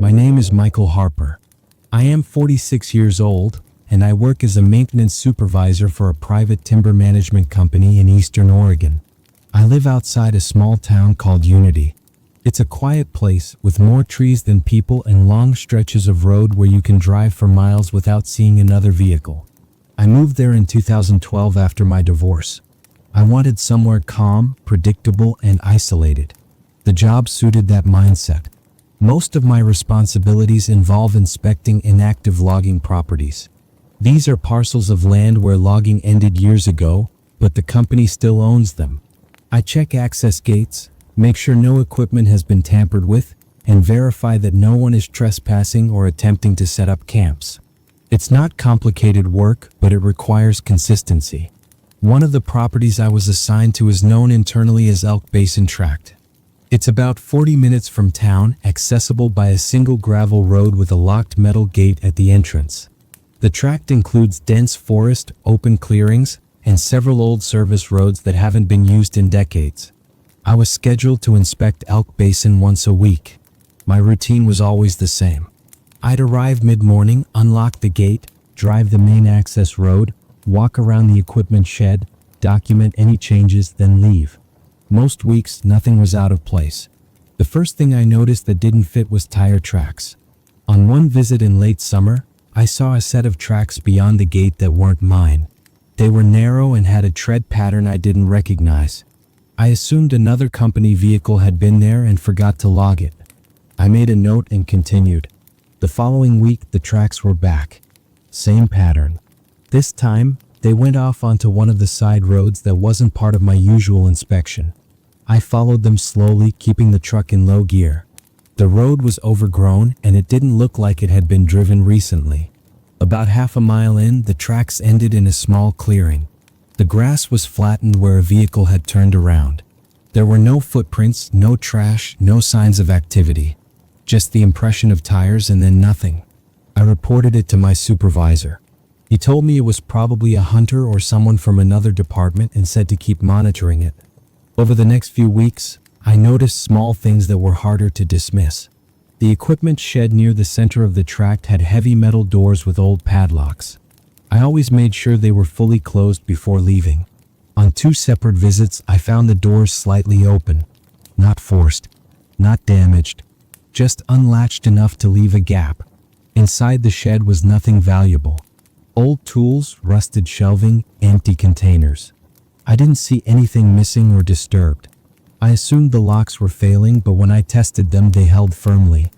My name is Michael Harper. I am 46 years old, and I work as a maintenance supervisor for a private timber management company in Eastern Oregon. I live outside a small town called Unity. It's a quiet place with more trees than people and long stretches of road where you can drive for miles without seeing another vehicle. I moved there in 2012 after my divorce. I wanted somewhere calm, predictable, and isolated. The job suited that mindset. Most of my responsibilities involve inspecting inactive logging properties. These are parcels of land where logging ended years ago, but the company still owns them. I check access gates, make sure no equipment has been tampered with, and verify that no one is trespassing or attempting to set up camps. It's not complicated work, but it requires consistency. One of the properties I was assigned to is known internally as Elk Basin Tract. It's about 40 minutes from town, accessible by a single gravel road with a locked metal gate at the entrance. The tract includes dense forest, open clearings, and several old service roads that haven't been used in decades. I was scheduled to inspect Elk Basin once a week. My routine was always the same. I'd arrive mid-morning, unlock the gate, drive the main access road, walk around the equipment shed, document any changes, then leave. Most weeks, nothing was out of place. The first thing I noticed that didn't fit was tire tracks. On one visit in late summer, I saw a set of tracks beyond the gate that weren't mine. They were narrow and had a tread pattern I didn't recognize. I assumed another company vehicle had been there and forgot to log it. I made a note and continued. The following week, the tracks were back. Same pattern. This time, they went off onto one of the side roads that wasn't part of my usual inspection. I followed them slowly, keeping the truck in low gear. The road was overgrown and it didn't look like it had been driven recently. About half a mile in, the tracks ended in a small clearing. The grass was flattened where a vehicle had turned around. There were no footprints, no trash, no signs of activity. Just the impression of tires and then nothing. I reported it to my supervisor. He told me it was probably a hunter or someone from another department and said to keep monitoring it. Over the next few weeks, I noticed small things that were harder to dismiss. The equipment shed near the center of the tract had heavy metal doors with old padlocks. I always made sure they were fully closed before leaving. On 2 separate visits, I found the doors slightly open. Not forced, not damaged, just unlatched enough to leave a gap. Inside the shed was nothing valuable. Old tools, rusted shelving, empty containers. I didn't see anything missing or disturbed. I assumed the locks were failing, but when I tested them, they held firmly.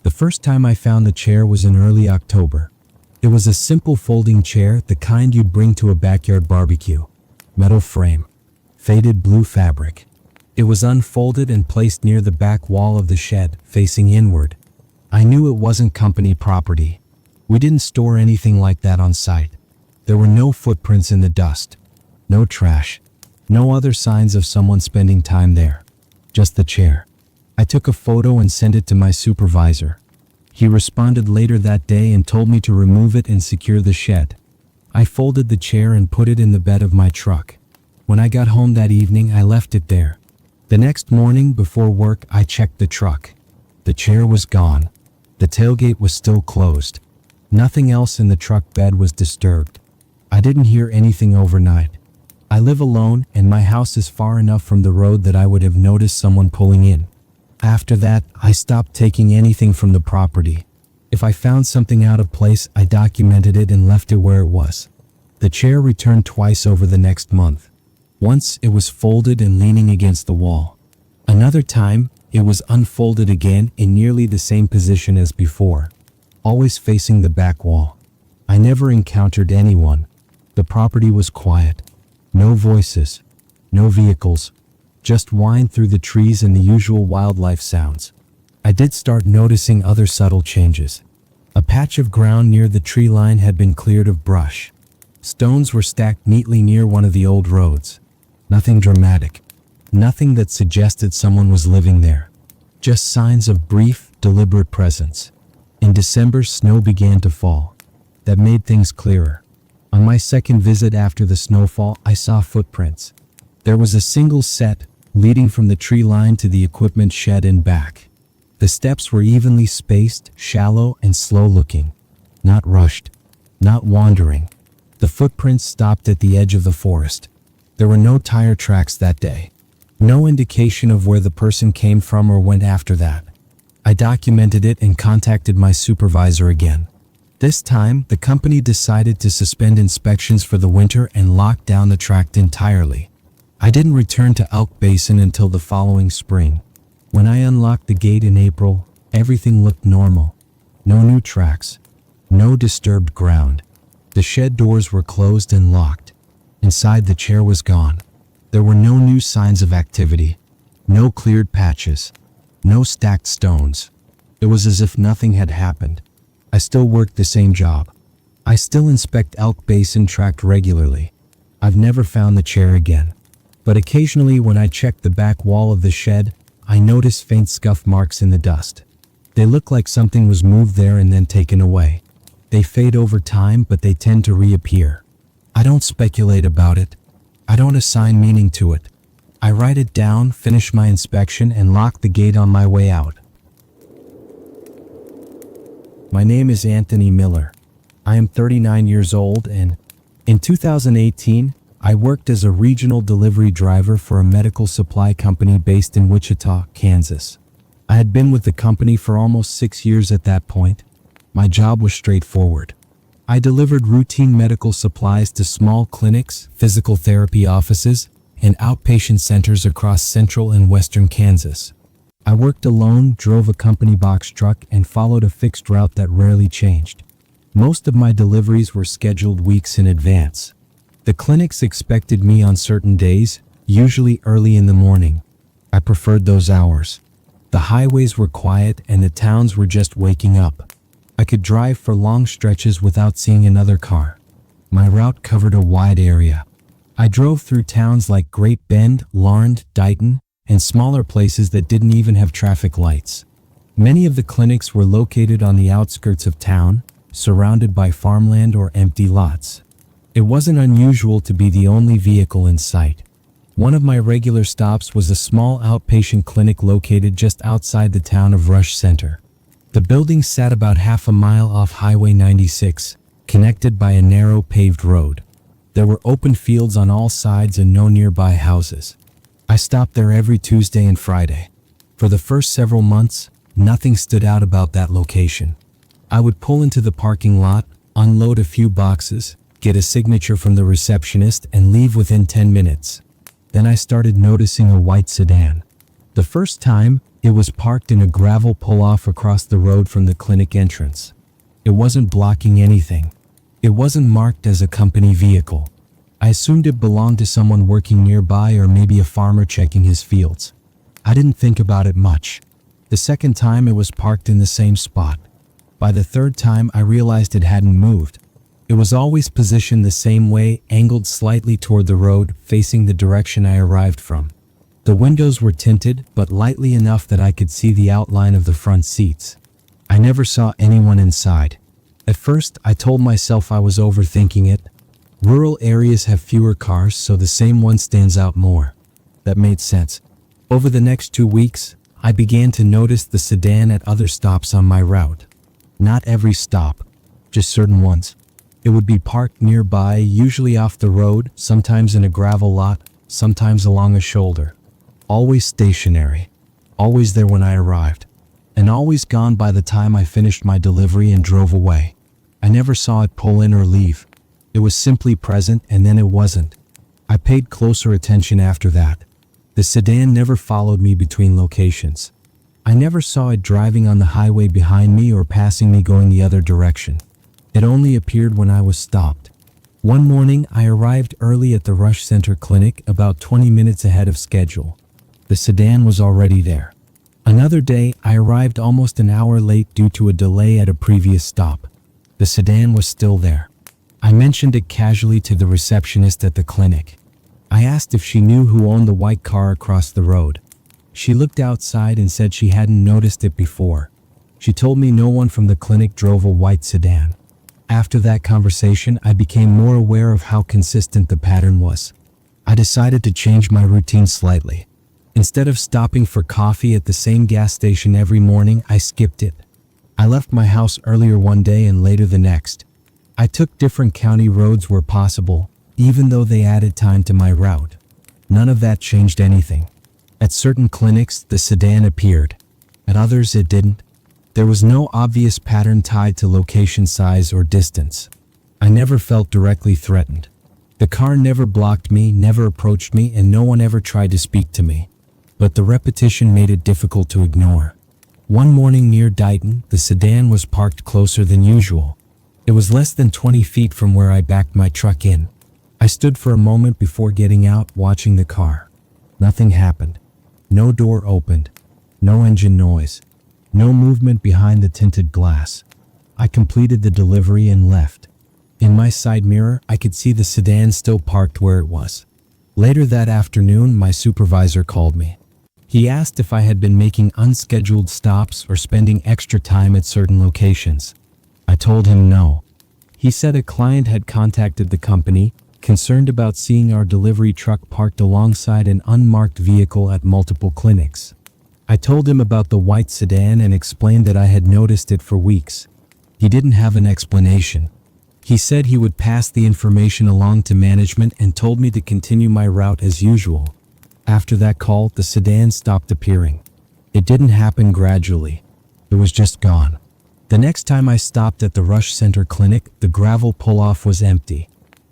The first time I found the chair was in early October. It was a simple folding chair, the kind you'd bring to a backyard barbecue. Metal frame. Faded blue fabric. It was unfolded and placed near the back wall of the shed, facing inward. I knew it wasn't company property. We didn't store anything like that on site. There were no footprints in the dust. No trash. No other signs of someone spending time there. Just the chair. I took a photo and sent it to my supervisor. He responded later that day and told me to remove it and secure the shed. I folded the chair and put it in the bed of my truck. When I got home that evening, I left it there. The next morning before work, I checked the truck. The chair was gone. The tailgate was still closed. Nothing else in the truck bed was disturbed. I didn't hear anything overnight. I live alone and my house is far enough from the road that I would have noticed someone pulling in. After that, I stopped taking anything from the property. If I found something out of place, I documented it and left it where it was. The chair returned twice over the next month. Once it was folded and leaning against the wall. Another time, it was unfolded again in nearly the same position as before, always facing the back wall. I never encountered anyone. The property was quiet. No voices, no vehicles, just wind through the trees and the usual wildlife sounds. I did start noticing other subtle changes. A patch of ground near the tree line had been cleared of brush. Stones were stacked neatly near one of the old roads. Nothing dramatic. Nothing that suggested someone was living there. Just signs of brief, deliberate presence. In December, snow began to fall. That made things clearer. On my second visit after the snowfall, I saw footprints. There was a single set leading from the tree line to the equipment shed and back. The steps were evenly spaced, shallow, and slow-looking. Not rushed. Not wandering. The footprints stopped at the edge of the forest. There were no tire tracks that day. No indication of where the person came from or went after that. I documented it and contacted my supervisor again. This time, the company decided to suspend inspections for the winter and lock down the tract entirely. I didn't return to Elk Basin until the following spring. When I unlocked the gate in April, everything looked normal. No new tracks. No disturbed ground. The shed doors were closed and locked. Inside, the chair was gone. There were no new signs of activity. No cleared patches. No stacked stones. It was as if nothing had happened. I still work the same job. I still inspect Elk Basin tract regularly. I've never found the chair again. But occasionally when I check the back wall of the shed, I notice faint scuff marks in the dust. They look like something was moved there and then taken away. They fade over time, but they tend to reappear. I don't speculate about it. I don't assign meaning to it. I write it down, finish my inspection, and lock the gate on my way out. My name is Anthony Miller. I am 39 years old, and in 2018, I worked as a regional delivery driver for a medical supply company based in Wichita, Kansas. I had been with the company for almost 6 years at that point. My job was straightforward. I delivered routine medical supplies to small clinics, physical therapy offices, and outpatient centers across central and western Kansas. I worked alone, drove a company box truck, and followed a fixed route that rarely changed. Most of my deliveries were scheduled weeks in advance. The clinics expected me on certain days, usually early in the morning. I preferred those hours. The highways were quiet and the towns were just waking up. I could drive for long stretches without seeing another car. My route covered a wide area. I drove through towns like Great Bend, Larned, Dighton, and smaller places that didn't even have traffic lights. Many of the clinics were located on the outskirts of town, surrounded by farmland or empty lots. It wasn't unusual to be the only vehicle in sight. One of my regular stops was a small outpatient clinic located just outside the town of Rush Center. The building sat about half a mile off Highway 96, connected by a narrow paved road. There were open fields on all sides and no nearby houses. I stopped there every Tuesday and Friday. For the first several months, nothing stood out about that location. I would pull into the parking lot, unload a few boxes, get a signature from the receptionist, and leave within 10 minutes. Then I started noticing a white sedan. The first time, it was parked in a gravel pull-off across the road from the clinic entrance. It wasn't blocking anything. It wasn't marked as a company vehicle. I assumed it belonged to someone working nearby or maybe a farmer checking his fields. I didn't think about it much. The second time, it was parked in the same spot. By the third time, I realized it hadn't moved. It was always positioned the same way, angled slightly toward the road, facing the direction I arrived from. The windows were tinted, but lightly enough that I could see the outline of the front seats. I never saw anyone inside. At first, I told myself I was overthinking it. Rural areas have fewer cars, so the same one stands out more. That made sense. Over the next 2 weeks, I began to notice the sedan at other stops on my route. Not every stop, just certain ones. It would be parked nearby, usually off the road, sometimes in a gravel lot, sometimes along a shoulder. Always stationary. Always there when I arrived. And always gone by the time I finished my delivery and drove away. I never saw it pull in or leave. It was simply present and then it wasn't. I paid closer attention after that. The sedan never followed me between locations. I never saw it driving on the highway behind me or passing me going the other direction. It only appeared when I was stopped. One morning, I arrived early at the Rush Center Clinic, about 20 minutes ahead of schedule. The sedan was already there. Another day, I arrived almost an hour late due to a delay at a previous stop. The sedan was still there. I mentioned it casually to the receptionist at the clinic. I asked if she knew who owned the white car across the road. She looked outside and said she hadn't noticed it before. She told me no one from the clinic drove a white sedan. After that conversation, I became more aware of how consistent the pattern was. I decided to change my routine slightly. Instead of stopping for coffee at the same gas station every morning, I skipped it. I left my house earlier one day and later the next. I took different county roads where possible, even though they added time to my route. None of that changed anything. At certain clinics, the sedan appeared. At others, it didn't. There was no obvious pattern tied to location size or distance. I never felt directly threatened. The car never blocked me, never approached me, and no one ever tried to speak to me. But the repetition made it difficult to ignore. One morning near Dighton, the sedan was parked closer than usual. It was less than 20 feet from where I backed my truck in. I stood for a moment before getting out, watching the car. Nothing happened. No door opened. No engine noise. No movement behind the tinted glass. I completed the delivery and left. In my side mirror, I could see the sedan still parked where it was. Later that afternoon, my supervisor called me. He asked if I had been making unscheduled stops or spending extra time at certain locations. I told him no. He said a client had contacted the company, concerned about seeing our delivery truck parked alongside an unmarked vehicle at multiple clinics. I told him about the white sedan and explained that I had noticed it for weeks. He didn't have an explanation. He said he would pass the information along to management and told me to continue my route as usual. After that call, the sedan stopped appearing. It didn't happen gradually. It was just gone. The next time I stopped at the Rush Center Clinic, the gravel pull-off was empty.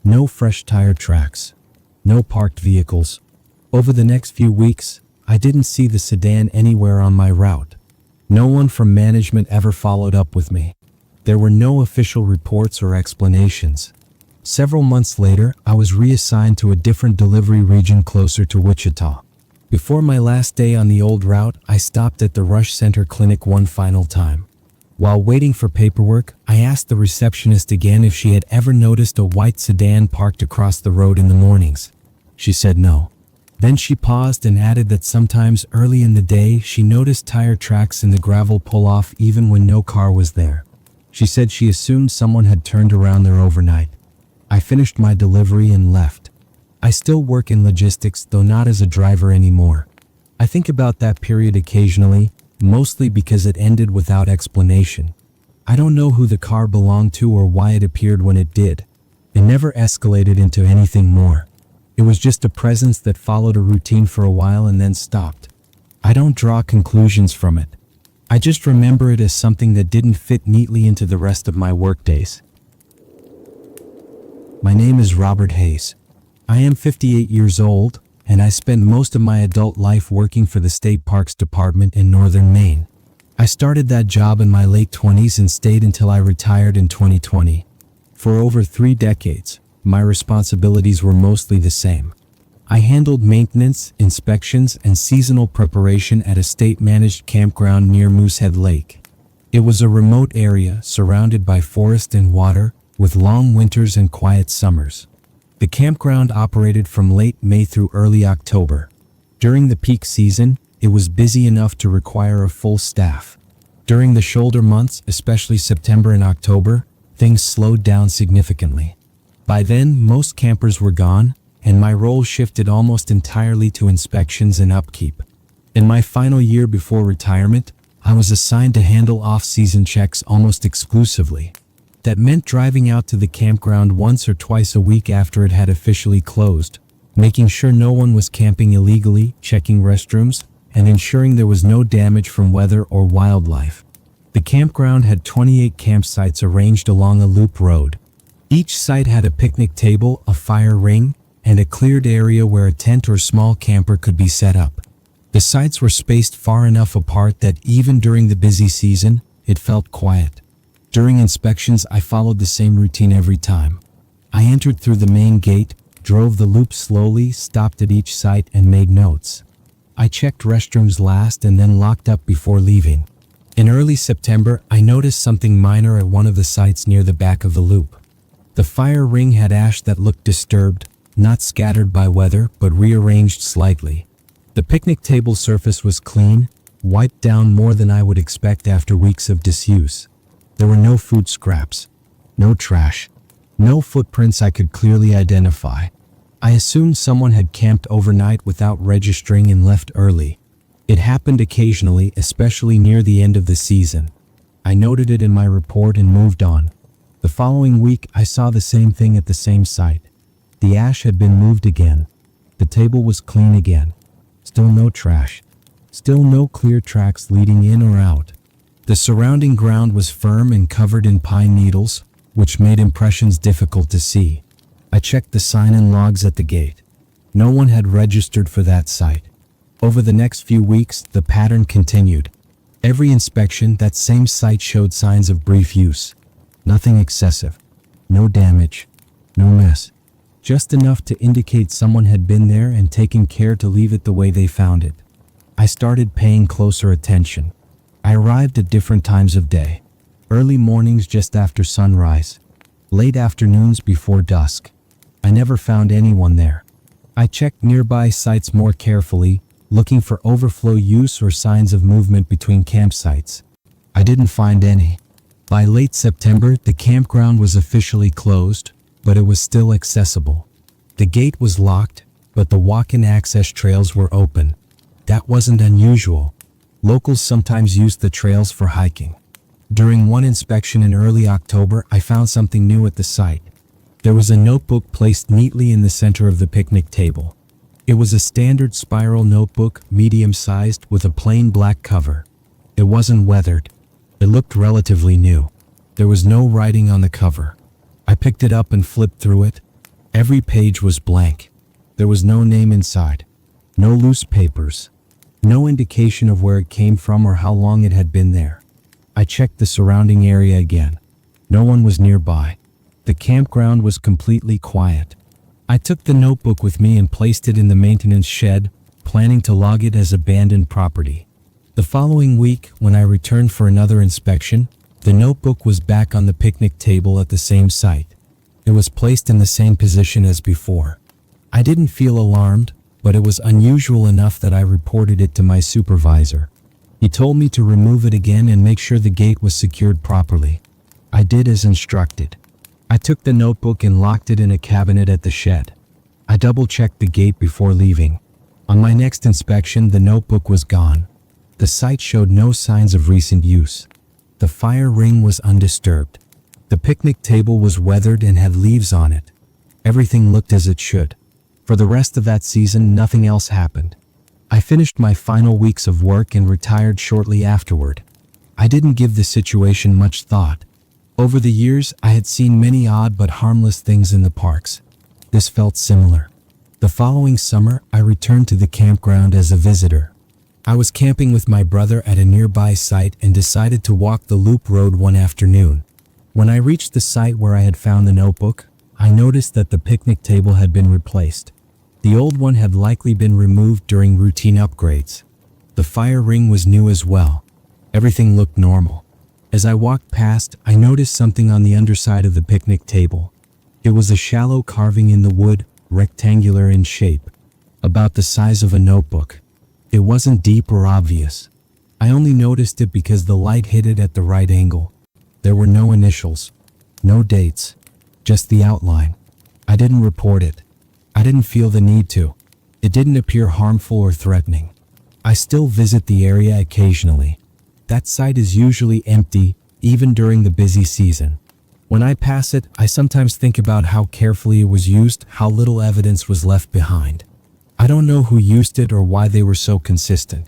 No fresh tire tracks. No parked vehicles. Over the next few weeks, I didn't see the sedan anywhere on my route. No one from management ever followed up with me. There were no official reports or explanations. Several months later, I was reassigned to a different delivery region closer to Wichita. Before my last day on the old route, I stopped at the Rush Center Clinic one final time. While waiting for paperwork, I asked the receptionist again if she had ever noticed a white sedan parked across the road in the mornings. She said no. Then she paused and added that sometimes early in the day, she noticed tire tracks in the gravel pull-off even when no car was there. She said she assumed someone had turned around there overnight. I finished my delivery and left. I still work in logistics, though not as a driver anymore. I think about that period occasionally, mostly because it ended without explanation. I don't know who the car belonged to or why it appeared when it did. It never escalated into anything more. It was just a presence that followed a routine for a while and then stopped. I don't draw conclusions from it. I just remember it as something that didn't fit neatly into the rest of my workdays. My name is Robert Hayes. I am 58 years old, and I spent most of my adult life working for the State Parks Department in northern Maine. I started that job in my late 20s and stayed until I retired in 2020. For over 3 decades, my responsibilities were mostly the same. I handled maintenance, inspections, and seasonal preparation at a state-managed campground near Moosehead Lake. It was a remote area surrounded by forest and water, with long winters and quiet summers. The campground operated from late May through early October. During the peak season, it was busy enough to require a full staff. During the shoulder months, especially September and October, things slowed down significantly. By then, most campers were gone, and my role shifted almost entirely to inspections and upkeep. In my final year before retirement, I was assigned to handle off-season checks almost exclusively. That meant driving out to the campground once or twice a week after it had officially closed, making sure no one was camping illegally, checking restrooms, and ensuring there was no damage from weather or wildlife. The campground had 28 campsites arranged along a loop road. Each site had a picnic table, a fire ring, and a cleared area where a tent or small camper could be set up. The sites were spaced far enough apart that even during the busy season, it felt quiet. During inspections, I followed the same routine every time. I entered through the main gate, drove the loop slowly, stopped at each site, and made notes. I checked restrooms last and then locked up before leaving. In early September, I noticed something minor at one of the sites near the back of the loop. The fire ring had ash that looked disturbed, not scattered by weather, but rearranged slightly. The picnic table surface was clean, wiped down more than I would expect after weeks of disuse. There were no food scraps, no trash, no footprints I could clearly identify. I assumed someone had camped overnight without registering and left early. It happened occasionally, especially near the end of the season. I noted it in my report and moved on. The following week, I saw the same thing at the same site. The ash had been moved again. The table was clean again. Still no trash. Still no clear tracks leading in or out. The surrounding ground was firm and covered in pine needles, which made impressions difficult to see. I checked the sign and logs at the gate. No one had registered for that site. Over the next few weeks, the pattern continued. Every inspection, that same site showed signs of brief use. Nothing excessive. No damage. No mess. Just enough to indicate someone had been there and taken care to leave it the way they found it. I started paying closer attention. I arrived at different times of day. Early mornings just after sunrise. Late afternoons before dusk. I never found anyone there. I checked nearby sites more carefully, looking for overflow use or signs of movement between campsites. I didn't find any. By late September, the campground was officially closed, but it was still accessible. The gate was locked, but the walk-in access trails were open. That wasn't unusual. Locals sometimes used the trails for hiking. During one inspection in early October, I found something new at the site. There was a notebook placed neatly in the center of the picnic table. It was a standard spiral notebook, medium-sized, with a plain black cover. It wasn't weathered. It looked relatively new. There was no writing on the cover. I picked it up and flipped through it. Every page was blank. There was no name inside. No loose papers. No indication of where it came from or how long it had been there. I checked the surrounding area again. No one was nearby. The campground was completely quiet. I took the notebook with me and placed it in the maintenance shed, planning to log it as abandoned property. The following week, when I returned for another inspection, the notebook was back on the picnic table at the same site. It was placed in the same position as before. I didn't feel alarmed, but it was unusual enough that I reported it to my supervisor. He told me to remove it again and make sure the gate was secured properly. I did as instructed. I took the notebook and locked it in a cabinet at the shed. I double-checked the gate before leaving. On my next inspection, the notebook was gone. The site showed no signs of recent use. The fire ring was undisturbed. The picnic table was weathered and had leaves on it. Everything looked as it should. For the rest of that season, nothing else happened. I finished my final weeks of work and retired shortly afterward. I didn't give the situation much thought. Over the years, I had seen many odd but harmless things in the parks. This felt similar. The following summer, I returned to the campground as a visitor. I was camping with my brother at a nearby site and decided to walk the loop road one afternoon. When I reached the site where I had found the notebook, I noticed that the picnic table had been replaced. The old one had likely been removed during routine upgrades. The fire ring was new as well. Everything looked normal. As I walked past, I noticed something on the underside of the picnic table. It was a shallow carving in the wood, rectangular in shape, about the size of a notebook. It wasn't deep or obvious. I only noticed it because the light hit it at the right angle. There were no initials, no dates, just the outline. I didn't report it. I didn't feel the need to. It didn't appear harmful or threatening. I still visit the area occasionally. That site is usually empty, even during the busy season. When I pass it, I sometimes think about how carefully it was used, how little evidence was left behind. I don't know who used it or why they were so consistent.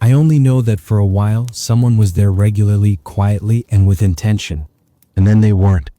I only know that for a while, someone was there regularly, quietly, and with intention. And then they weren't.